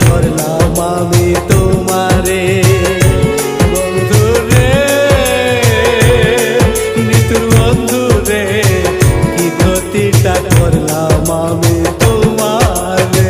করলাম আমি তোমারে বন্ধু রে, নিতুর বন্ধু রে, কি ক্ষতিটা করলাম আমি তোমারে।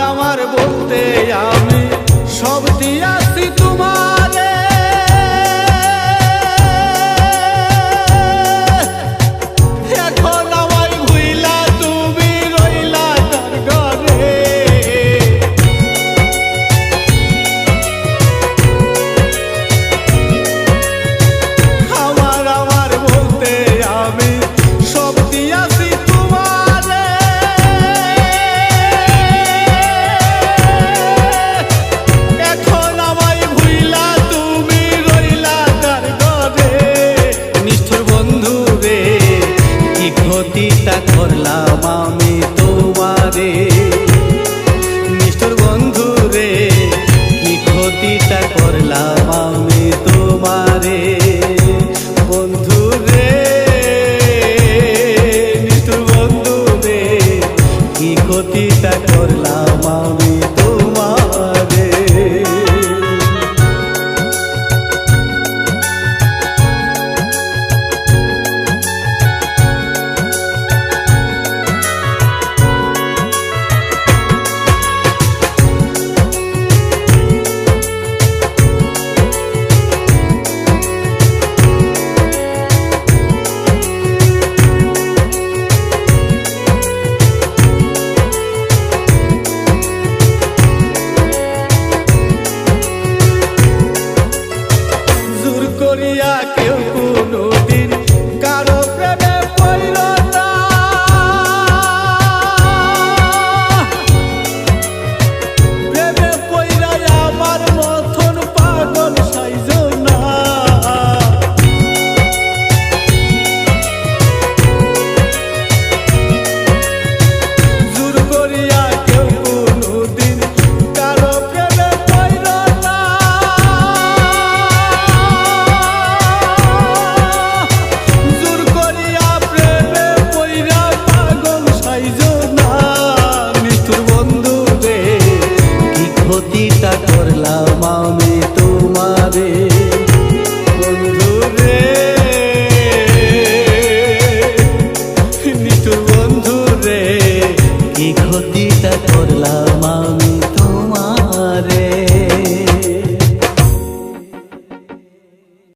আমার বলতে আমি সব দিয়াছি তোমারে, এখন আমায় ভুইলা তুমি রইলা তার ঘরে। আমার বলতে আমি সব দিয়াছি তোমারে, ক্ষতিটা করলাম আমি তোমারে, নিষ্ঠুর বন্ধু রে, কি ক্ষতিটা করলাম আমি তোমারে বন্ধু রে, নিষ্ঠুর বন্ধু রে, কি ক্ষতিটা করলাম আমি তোমারে। করিয়া কেউ কোনদিন কারো প্রেমে পড়ল না, প্রেমে পড়া আমার মতন পাগল সাইজ না। জোর করিয়া কেউ কোনদিন কারো প্রেমে পড়ল না, ক্ষতিটা করলাম।